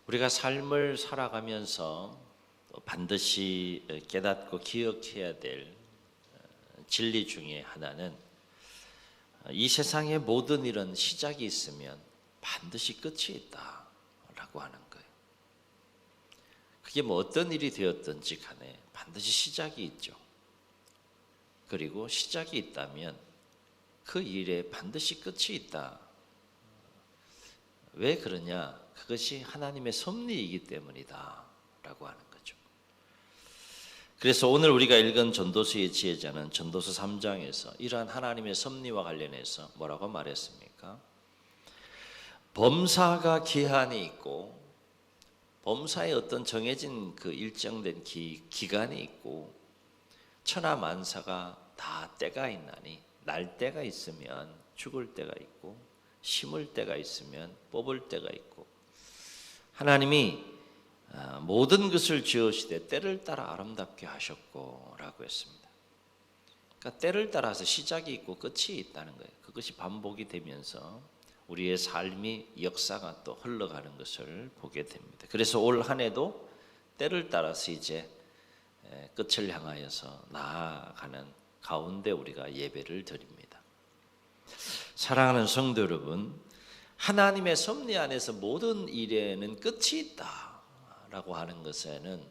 우리가 삶을 살아가면서 반드시 깨닫고 기억해야 될 진리 중에 하나는 이 세상의 모든 일은 시작이 있으면 반드시 끝이 있다라고 하는 거예요. 그게 뭐 어떤 일이 되었든지 간에 반드시 시작이 있죠. 그리고 시작이 있다면 그 일에 반드시 끝이 있다. 왜 그러냐? 그것이 하나님의 섭리이기 때문이다 라고 하는 거죠. 그래서 오늘 우리가 읽은 전도서의 지혜자는 전도서 3장에서 이러한 하나님의 섭리와 관련해서 뭐라고 말했습니까? 범사가 기한이 있고 범사에 어떤 정해진 그 일정된 기간이 있고 천하 만사가 다 때가 있나니 날 때가 있으면 죽을 때가 있고 심을 때가 있으면 뽑을 때가 있고 하나님이 모든 것을 지으시되 때를 따라 아름답게 하셨고 라고 했습니다. 그러니까 때를 따라서 시작이 있고 끝이 있다는 거예요. 그것이 반복이 되면서 우리의 삶이 역사가 또 흘러가는 것을 보게 됩니다. 그래서 올 한 해도 때를 따라서 이제 끝을 향하여서 나아가는 가운데 우리가 예배를 드립니다. 사랑하는 성도 여러분, 하나님의 섭리 안에서 모든 일에는 끝이 있다라고 하는 것에는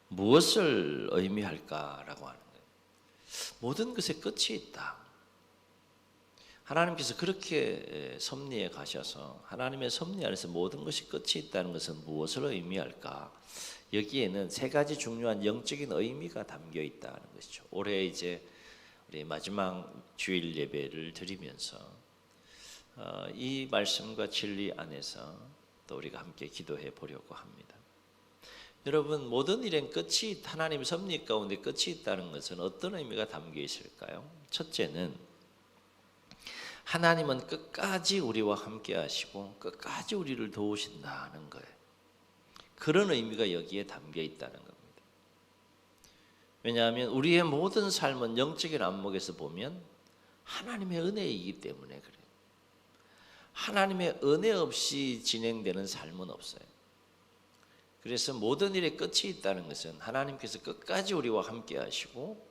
무엇을 의미할까라고 하는 거예요. 모든 것에 끝이 있다. 하나님께서 그렇게 섭리에 가셔서 하나님의 섭리 안에서 모든 것이 끝이 있다는 것은 무엇을 의미할까? 여기에는 세 가지 중요한 영적인 의미가 담겨 있다는 것이죠. 올해 이제 우리 마지막 주일 예배를 드리면서 이 말씀과 진리 안에서 또 우리가 함께 기도해 보려고 합니다. 여러분, 모든 일엔 끝이 하나님의 섭리 가운데 끝이 있다는 것은 어떤 의미가 담겨 있을까요? 첫째는 하나님은 끝까지 우리와 함께 하시고 끝까지 우리를 도우신다는 거예요. 그런 의미가 여기에 담겨 있다는 겁니다. 왜냐하면 우리의 모든 삶은 영적인 안목에서 보면 하나님의 은혜이기 때문에 그래요. 하나님의 은혜 없이 진행되는 삶은 없어요. 그래서 모든 일에 끝이 있다는 것은 하나님께서 끝까지 우리와 함께 하시고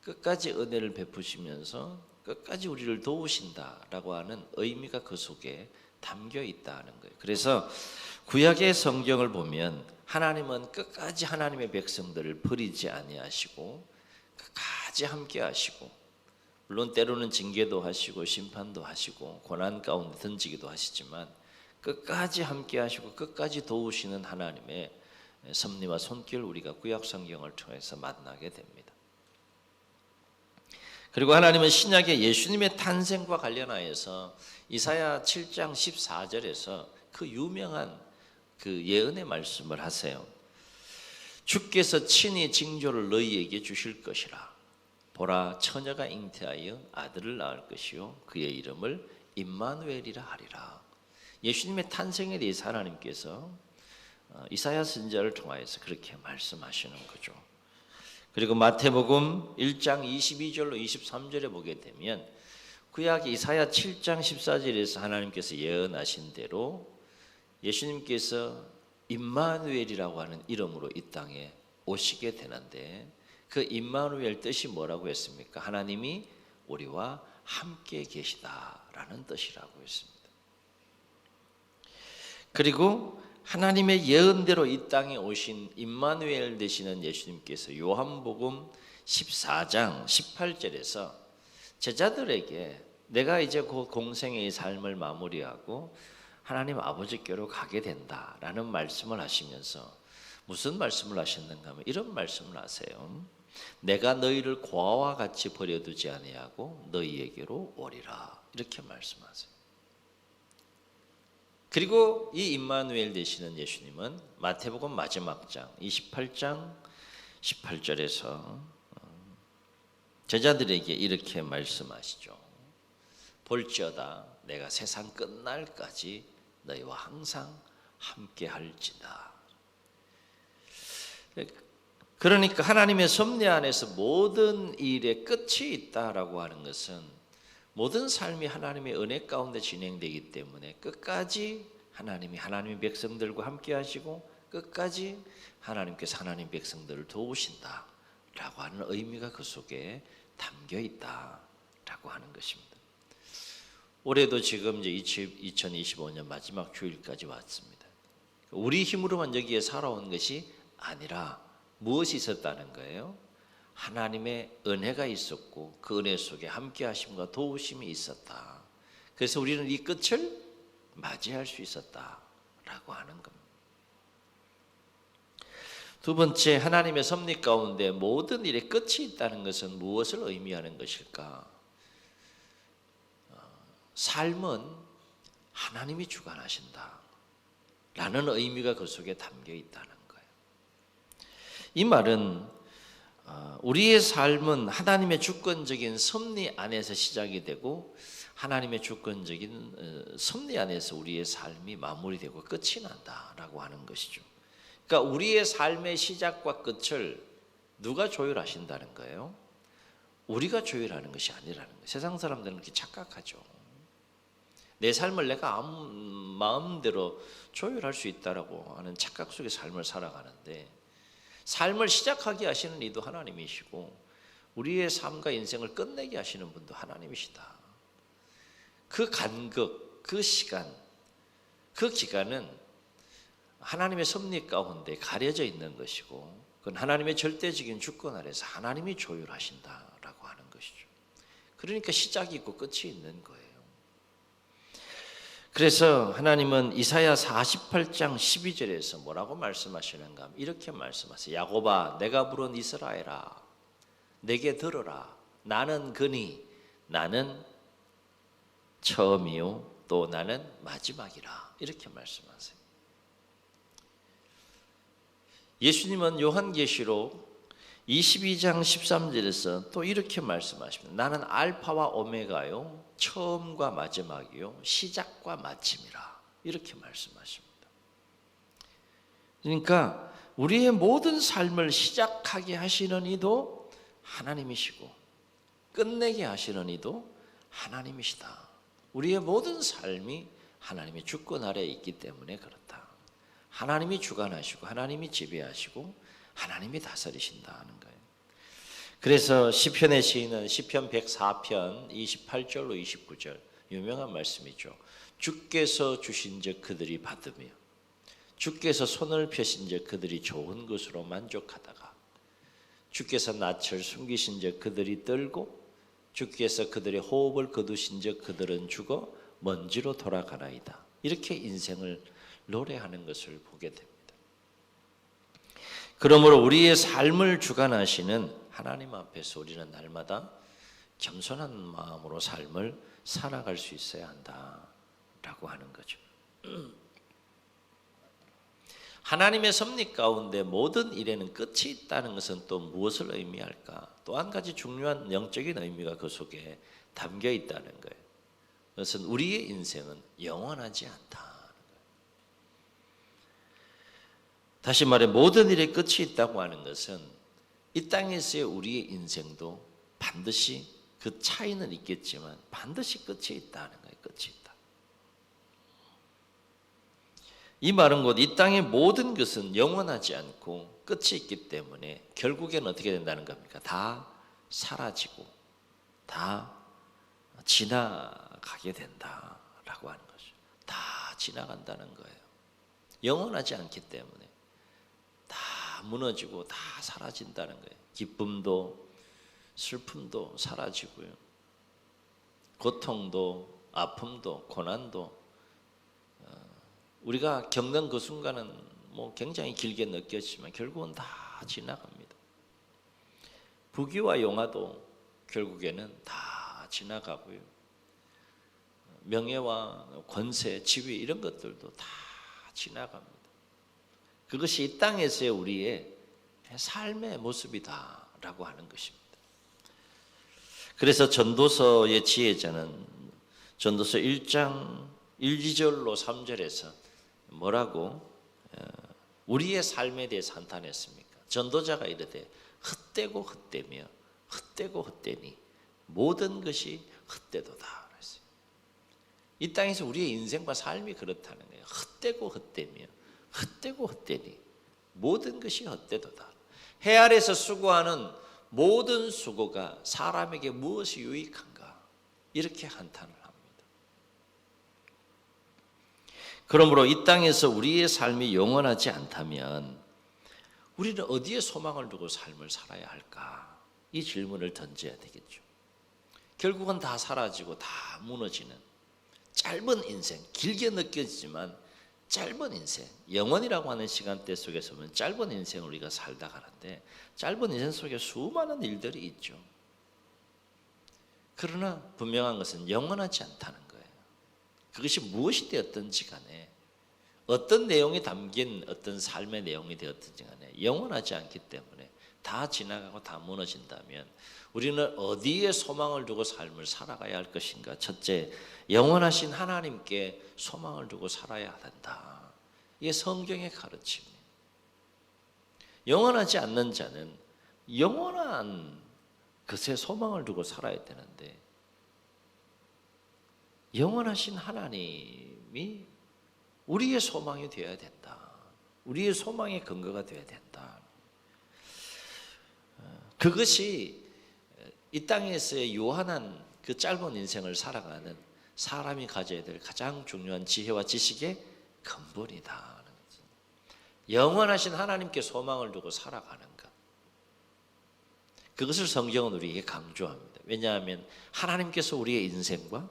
끝까지 은혜를 베푸시면서 끝까지 우리를 도우신다라고 하는 의미가 그 속에 담겨 있다는 거예요. 그래서 구약의 성경을 보면 하나님은 끝까지 하나님의 백성들을 버리지 아니하시고 끝까지 함께 하시고 물론 때로는 징계도 하시고 심판도 하시고 고난 가운데 던지기도 하시지만 끝까지 함께 하시고 끝까지 도우시는 하나님의 섭리와 손길 우리가 구약 성경을 통해서 만나게 됩니다. 그리고 하나님은 신약의 예수님의 탄생과 관련하여서 이사야 7장 14절에서 그 유명한 그 예언의 말씀을 하세요. 주께서 친히 징조를 너희에게 주실 것이라. 보라, 처녀가 잉태하여 아들을 낳을 것이요 그의 이름을 임마누엘이라 하리라. 예수님의 탄생에 대해서 하나님께서 이사야 선지자를 통하여서 그렇게 말씀하시는 거죠. 그리고 마태복음 1장 22절로 23절에 보게 되면 구약 이사야 7장 14절에서 하나님께서 예언하신 대로 예수님께서 임마누엘이라고 하는 이름으로 이 땅에 오시게 되는데 그 임마누엘 뜻이 뭐라고 했습니까? 하나님이 우리와 함께 계시다라는 뜻이라고 했습니다. 그리고 하나님의 예언대로 이 땅에 오신 임마누엘 되시는 예수님께서 요한복음 14장 18절에서 제자들에게 내가 이제 곧 공생의 삶을 마무리하고 하나님 아버지께로 가게 된다라는 말씀을 하시면서 무슨 말씀을 하셨는가 하면 이런 말씀을 하세요. 내가 너희를 고아와 같이 버려두지 아니하고 너희에게로 오리라 이렇게 말씀하세요. 그리고 이 임마누엘 되시는 예수님은 마태복음 마지막 장 28장 18절에서 제자들에게 이렇게 말씀하시죠. 볼지어다 내가 세상 끝날까지 너희와 항상 함께 할지다. 그러니까 하나님의 섭리 안에서 모든 일에 끝이 있다라고 하는 것은 모든 삶이 하나님의 은혜 가운데 진행되기 때문에 끝까지 하나님이 하나님의 백성들과 함께 하시고 끝까지 하나님께서 하나님 백성들을 도우신다라고 하는 의미가 그 속에 담겨 있다라고 하는 것입니다. 올해도 지금 이제 2025년 마지막 주일까지 왔습니다. 우리 힘으로만 여기에 살아온 것이 아니라 무엇이 있었다는 거예요? 하나님의 은혜가 있었고 그 은혜 속에 함께 하심과 도우심이 있었다. 그래서 우리는 이 끝을 맞이할 수 있었다라고 하는 겁니다. 두 번째, 하나님의 섭리 가운데 모든 일에 끝이 있다는 것은 무엇을 의미하는 것일까? 삶은 하나님이 주관하신다 라는 의미가 그 속에 담겨 있다는 거예요. 이 말은 우리의 삶은 하나님의 주권적인 섭리 안에서 시작이 되고 하나님의 주권적인 섭리 안에서 우리의 삶이 마무리되고 끝이 난다라고 하는 것이죠. 그러니까 우리의 삶의 시작과 끝을 누가 조율하신다는 거예요? 우리가 조율하는 것이 아니라는 거예요. 세상 사람들은 그렇게 착각하죠. 내 삶을 내가 아무 마음대로 조율할 수 있다라고 하는 착각 속의 삶을 살아가는데, 삶을 시작하게 하시는 이도 하나님이시고 우리의 삶과 인생을 끝내게 하시는 분도 하나님이시다. 그 간극, 그 시간, 그 기간은 하나님의 섭리 가운데 가려져 있는 것이고 그건 하나님의 절대적인 주권 아래서 하나님이 조율하신다라고 하는 것이죠. 그러니까 시작이 있고 끝이 있는 거예요. 그래서 하나님은 이사야 48장 12절에서 뭐라고 말씀하시는가 하면 이렇게 말씀하세요. 야곱아, 내가 부른 이스라엘아, 내게 들으라. 나는 그니 나는 처음이요 또 나는 마지막이라. 이렇게 말씀하세요. 예수님은 요한계시록 22장 13절에서 또 이렇게 말씀하십니다. 나는 알파와 오메가요, 처음과 마지막이요, 시작과 마침이라. 이렇게 말씀하십니다. 그러니까 우리의 모든 삶을 시작하게 하시는 이도 하나님이시고 끝내게 하시는 이도 하나님이시다. 우리의 모든 삶이 하나님의 주권 아래에 있기 때문에 그렇다. 하나님이 주관하시고 하나님이 지배하시고 하나님이 다스리신다는 거예요. 그래서 시편의 시인은 시편 104편 28절로 29절 유명한 말씀이죠. 주께서 주신즉 그들이 받으며 주께서 손을 펴신즉 그들이 좋은 것으로 만족하다가 주께서 낯을 숨기신즉 그들이 떨고 주께서 그들의 호흡을 거두신즉 그들은 죽어 먼지로 돌아가나이다. 이렇게 인생을 노래하는 것을 보게 됩니다. 그러므로 우리의 삶을 주관하시는 하나님 앞에서 우리는 날마다 겸손한 마음으로 삶을 살아갈 수 있어야 한다라고 하는 거죠. 하나님의 섭리 가운데 모든 일에는 끝이 있다는 것은 또 무엇을 의미할까? 또 한 가지 중요한 영적인 의미가 그 속에 담겨 있다는 거예요. 그것은 우리의 인생은 영원하지 않다. 다시 말해 모든 일에 끝이 있다고 하는 것은 이 땅에서의 우리의 인생도 반드시 그 차이는 있겠지만 반드시 끝이 있다는 거예요. 끝이 있다. 이 말은 곧 이 땅의 모든 것은 영원하지 않고 끝이 있기 때문에 결국에는 어떻게 된다는 겁니까? 다 사라지고 다 지나가게 된다라고 하는 거죠. 다 지나간다는 거예요. 영원하지 않기 때문에 다 무너지고 다 사라진다는 거예요. 기쁨도 슬픔도 사라지고요. 고통도 아픔도 고난도 우리가 겪는 그 순간은 뭐 굉장히 길게 느꼈지만 결국은 다 지나갑니다. 부귀와 영화도 결국에는 다 지나가고요. 명예와 권세, 지위 이런 것들도 다 지나갑니다. 그것이 이 땅에서의 우리의 삶의 모습이다라고 하는 것입니다. 그래서 전도서의 지혜자는 전도서 1장 1, 2절로 3절에서 뭐라고 우리의 삶에 대해서 한탄했습니까? 전도자가 이르되 헛되고 헛되며 헛되고 헛되니 모든 것이 헛되도다. 이 땅에서 우리의 인생과 삶이 그렇다는 거예요. 헛되고 헛되며 헛되고 헛되니 모든 것이 헛되도다. 해 아래서 수고하는 모든 수고가 사람에게 무엇이 유익한가, 이렇게 한탄을 합니다. 그러므로 이 땅에서 우리의 삶이 영원하지 않다면 우리는 어디에 소망을 두고 삶을 살아야 할까? 이 질문을 던져야 되겠죠. 결국은 다 사라지고 다 무너지는 짧은 인생, 길게 느껴지지만 짧은 인생, 영원이라고 하는 시간대 속에서 보면 짧은 인생을 우리가 살다 가는데 짧은 인생 속에 수많은 일들이 있죠. 그러나 분명한 것은 영원하지 않다는 거예요. 그것이 무엇이 되었든지 간에, 어떤 내용이 담긴 어떤 삶의 내용이 되었든지 간에 영원하지 않기 때문에 다 지나가고 다 무너진다면 우리는 어디에 소망을 두고 삶을 살아가야 할 것인가? 첫째, 영원하신 하나님께 소망을 두고 살아야 된다. 이게 성경의 가르침이에요. 영원하지 않는 자는 영원한 것에 소망을 두고 살아야 되는데 영원하신 하나님이 우리의 소망이 되어야 된다. 우리의 소망의 근거가 되어야 된다. 그것이 이 땅에서의 유한한 그 짧은 인생을 살아가는 사람이 가져야 될 가장 중요한 지혜와 지식의 근본이다. 영원하신 하나님께 소망을 두고 살아가는 것. 그것을 성경은 우리에게 강조합니다. 왜냐하면 하나님께서 우리의 인생과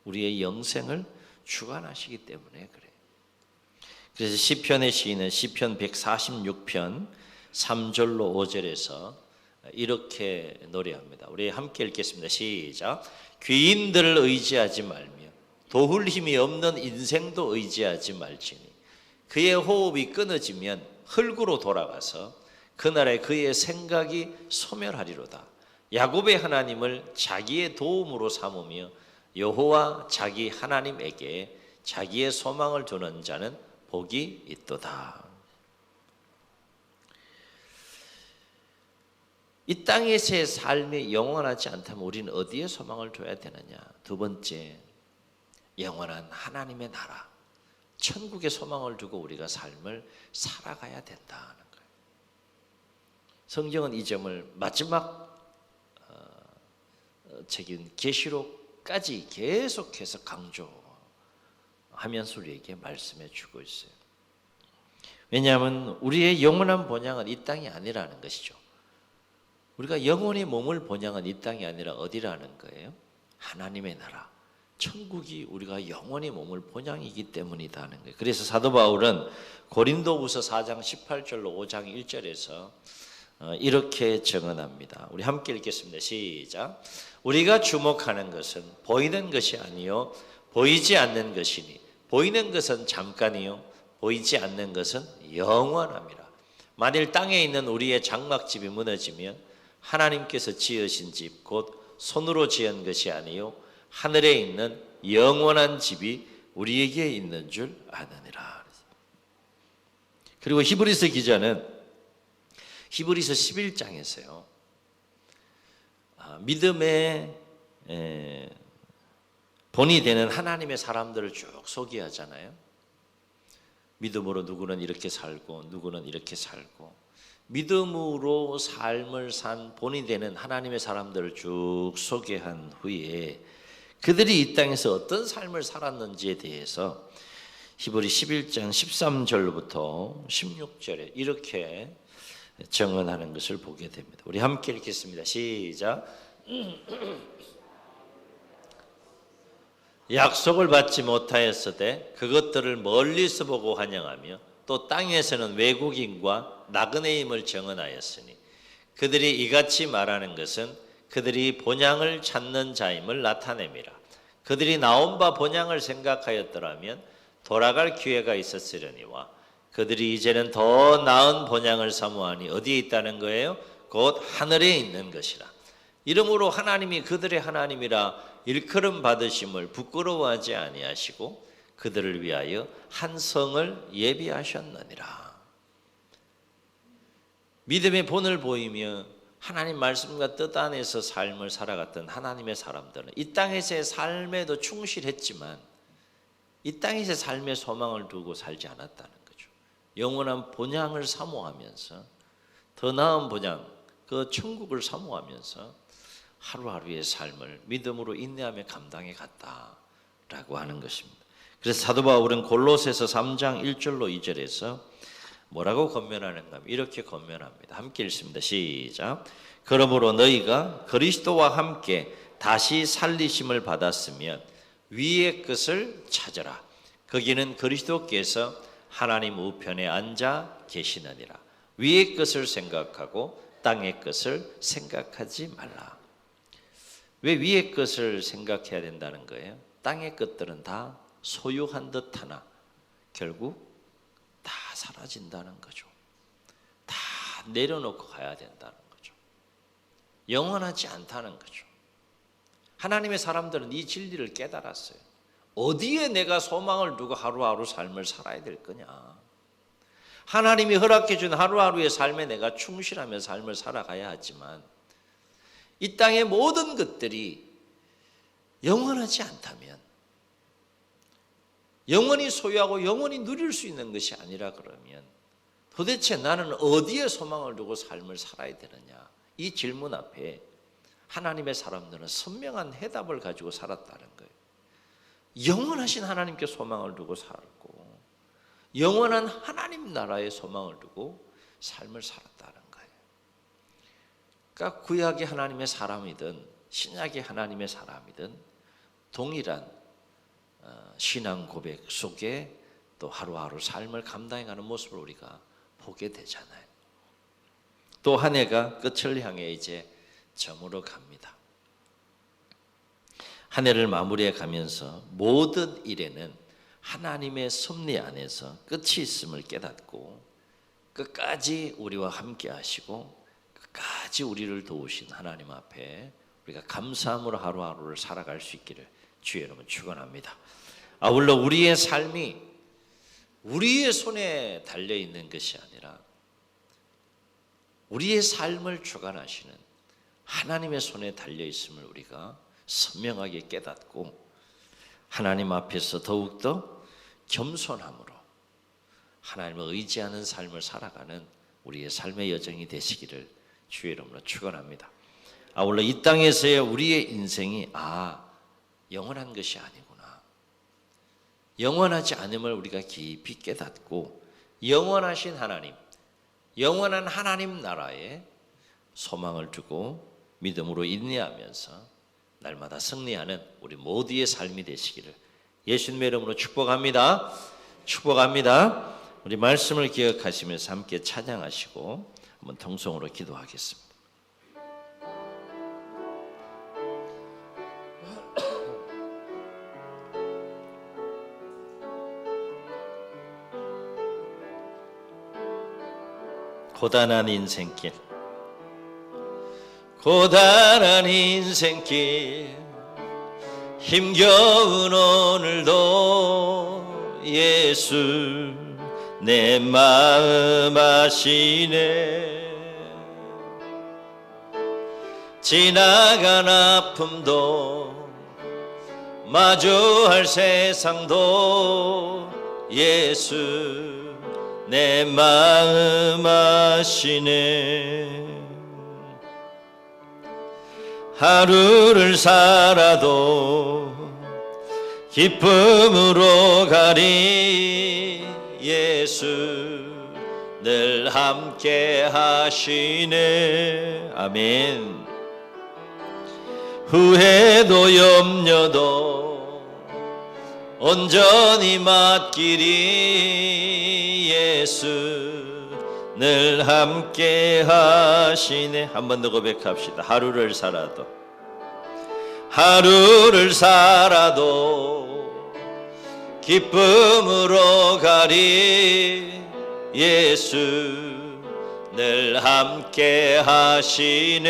우리의 영생을 주관하시기 때문에 그래요. 그래서 시편의 시인은 시편 146편 3절로 5절에서 이렇게 노래합니다. 우리 함께 읽겠습니다. 시작. 귀인들을 의지하지 말며 도울 힘이 없는 인생도 의지하지 말지니 그의 호흡이 끊어지면 흙으로 돌아가서 그날에 그의 생각이 소멸하리로다. 야곱의 하나님을 자기의 도움으로 삼으며 여호와 자기 하나님에게 자기의 소망을 두는 자는 복이 있도다. 이 땅에서의 삶이 영원하지 않다면 우리는 어디에 소망을 둬야 되느냐? 두 번째, 영원한 하나님의 나라, 천국에 소망을 두고 우리가 삶을 살아가야 된다는 거예요. 성경은 이 점을 마지막 책인 계시록까지 계속해서 강조하면서 우리에게 말씀해 주고 있어요. 왜냐하면 우리의 영원한 본향은 이 땅이 아니라는 것이죠. 우리가 영원히 몸을 본향은 이 땅이 아니라 어디라는 거예요? 하나님의 나라, 천국이 우리가 영원히 몸을 본향이기 때문이다는 거예요. 그래서 사도 바울은 고린도후서 4장 18절로 5장 1절에서 이렇게 증언합니다. 우리 함께 읽겠습니다. 시작. 우리가 주목하는 것은 보이는 것이 아니요 보이지 않는 것이니 보이는 것은 잠깐이요 보이지 않는 것은 영원함이라. 만일 땅에 있는 우리의 장막집이 무너지면 하나님께서 지으신 집 곧 손으로 지은 것이 아니요 하늘에 있는 영원한 집이 우리에게 있는 줄 아느니라. 그리고 히브리서 기자는 히브리서 11장에서요 믿음의 본이 되는 하나님의 사람들을 쭉 소개하잖아요. 믿음으로 누구는 이렇게 살고 누구는 이렇게 살고, 믿음으로 삶을 산 본이 되는 하나님의 사람들을 쭉 소개한 후에 그들이 이 땅에서 어떤 삶을 살았는지에 대해서 히브리 11장 13절부터 16절에 이렇게 증언하는 것을 보게 됩니다. 우리 함께 읽겠습니다. 시작. 약속을 받지 못하였으되 그것들을 멀리서 보고 환영하며 또 땅에서는 외국인과 나그네임을 증언하였으니 그들이 이같이 말하는 것은 그들이 본향을 찾는 자임을 나타냅니다. 그들이 나온 바 본향을 생각하였더라면 돌아갈 기회가 있었으려니와 그들이 이제는 더 나은 본향을 사모하니 어디에 있다는 거예요? 곧 하늘에 있는 것이라. 이러므로 하나님이 그들의 하나님이라 일컬음 받으심을 부끄러워하지 아니하시고 그들을 위하여 한 성을 예비하셨느니라. 믿음의 본을 보이며 하나님 말씀과 뜻 안에서 삶을 살아갔던 하나님의 사람들은 이 땅에서의 삶에도 충실했지만 이 땅에서 삶의 소망을 두고 살지 않았다는 거죠. 영원한 본향을 사모하면서 더 나은 본향, 그 천국을 사모하면서 하루하루의 삶을 믿음으로 인내하며 감당해 갔다라고 하는 것입니다. 그래서 사도 바울은 골로새서 3장 1절로 2절에서 뭐라고 권면하는가 하면 이렇게 권면합니다. 함께 읽습니다. 시작. 그러므로 너희가 그리스도와 함께 다시 살리심을 받았으면 위의 것을 찾으라. 거기는 그리스도께서 하나님 우편에 앉아 계시느니라. 위의 것을 생각하고 땅의 것을 생각하지 말라. 왜 위의 것을 생각해야 된다는 거예요? 땅의 것들은 다 소유한 듯 하나 결국 다 사라진다는 거죠. 다 내려놓고 가야 된다는 거죠. 영원하지 않다는 거죠. 하나님의 사람들은 이 진리를 깨달았어요. 어디에 내가 소망을 두고 하루하루 삶을 살아야 될 거냐. 하나님이 허락해 준 하루하루의 삶에 내가 충실하며 삶을 살아가야 하지만 이 땅의 모든 것들이 영원하지 않다면, 영원히 소유하고 영원히 누릴 수 있는 것이 아니라 그러면 도대체 나는 어디에 소망을 두고 삶을 살아야 되느냐. 이 질문 앞에 하나님의 사람들은 선명한 해답을 가지고 살았다는 거예요. 영원하신 하나님께 소망을 두고 살고 영원한 하나님 나라에 소망을 두고 삶을 살았다는 거예요. 그러니까 구약의 하나님의 사람이든 신약의 하나님의 사람이든 동일한 신앙 고백 속에 또 하루하루 삶을 감당해가는 모습을 우리가 보게 되잖아요. 또 한 해가 끝을 향해 이제 저물어 갑니다. 한 해를 마무리해 가면서 모든 일에는 하나님의 섭리 안에서 끝이 있음을 깨닫고 끝까지 우리와 함께 하시고 끝까지 우리를 도우신 하나님 앞에 우리가 감사함으로 하루하루를 살아갈 수 있기를 주의 이름으로 축원합니다. 아울러 우리의 삶이 우리의 손에 달려있는 것이 아니라 우리의 삶을 주관하시는 하나님의 손에 달려있음을 우리가 선명하게 깨닫고 하나님 앞에서 더욱더 겸손함으로 하나님을 의지하는 삶을 살아가는 우리의 삶의 여정이 되시기를 주의 이름으로 축원합니다. 아울러 이 땅에서의 우리의 인생이 영원한 것이 아니구나. 영원하지 않음을 우리가 깊이 깨닫고 영원하신 하나님, 영원한 하나님 나라에 소망을 두고 믿음으로 인내하면서 날마다 승리하는 우리 모두의 삶이 되시기를 예수님의 이름으로 축복합니다. 축복합니다. 우리 말씀을 기억하시면서 함께 찬양하시고 한번 통성으로 기도하겠습니다. 고단한 인생길, 고단한 인생길, 힘겨운 오늘도 예수 내 마음 아시네. 지나간 아픔도 마주할 세상도 예수 내 마음 아시네. 하루를 살아도 기쁨으로 가리 예수 늘 함께 하시네. 아멘. 후회도 염려도 온전히 맡기리 예수 늘 함께 하시네. 한 번 더 고백합시다. 하루를 살아도 기쁨으로 가리 예수 늘 함께 하시네.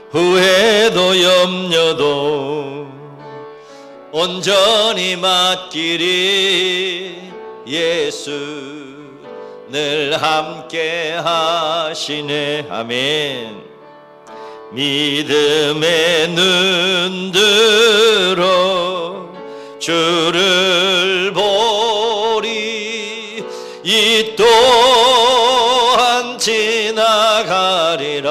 후회도 염려도 온전히 맡기리 예수 늘 함께 하시네. 아멘. 믿음의 눈 들어 주를 보리. 이 또한 지나가리라.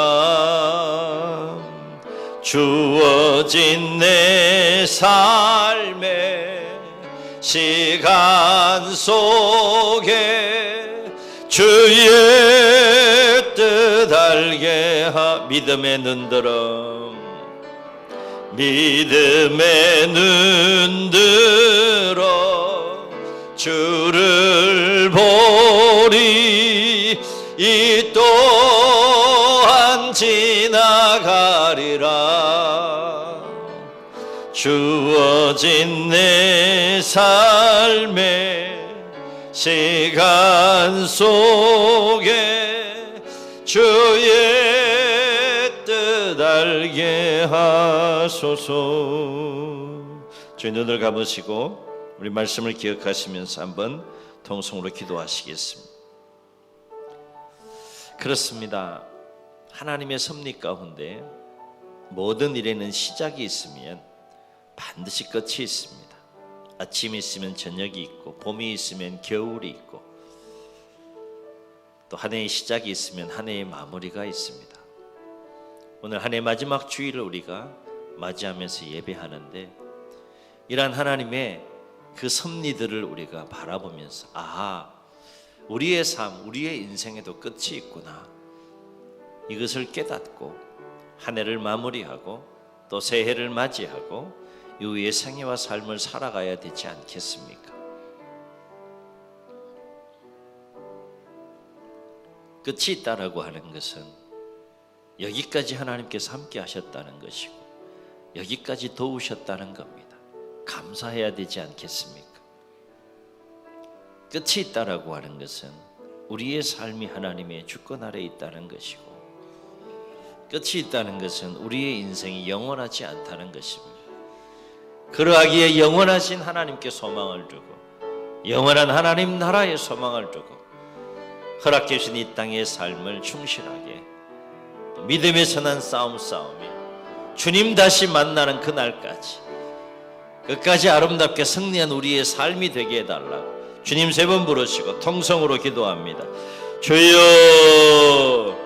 주어진 내 삶의 시간 속에 주의 뜻 알게 믿음의 눈 들어 믿음의 눈 들어 주를 보리. 이 또한 지나가리라. 주어진 내 삶의 시간 속에 주의 뜻 알게 하소서. 주의 눈을 감으시고 우리 말씀을 기억하시면서 한번 통성으로 기도하시겠습니다. 그렇습니다. 하나님의 섭리 가운데 모든 일에는 시작이 있으면 반드시 끝이 있습니다. 아침이 있으면 저녁이 있고, 봄이 있으면 겨울이 있고, 또 한 해의 시작이 있으면 한 해의 마무리가 있습니다. 오늘 한 해 마지막 주일을 우리가 맞이하면서 예배하는데, 이러한 하나님의 그 섭리들을 우리가 바라보면서 아하, 우리의 삶, 우리의 인생에도 끝이 있구나, 이것을 깨닫고 한 해를 마무리하고 또 새해를 맞이하고 이후의 생애와 삶을 살아가야 되지 않겠습니까? 끝이 있다라고 하는 것은 여기까지 하나님께서 함께 하셨다는 것이고 여기까지 도우셨다는 겁니다. 감사해야 되지 않겠습니까? 끝이 있다라고 하는 것은 우리의 삶이 하나님의 주권 아래에 있다는 것이고, 끝이 있다는 것은 우리의 인생이 영원하지 않다는 것입니다. 그러하기에 영원하신 하나님께 소망을 두고 영원한 하나님 나라에 소망을 두고 허락해 주신 이 땅의 삶을 충실하게 믿음의 선한 싸움 싸우며 주님 다시 만나는 그날까지 끝까지 아름답게 승리한 우리의 삶이 되게 해달라고 주님 3번 부르시고 통성으로 기도합니다. 주여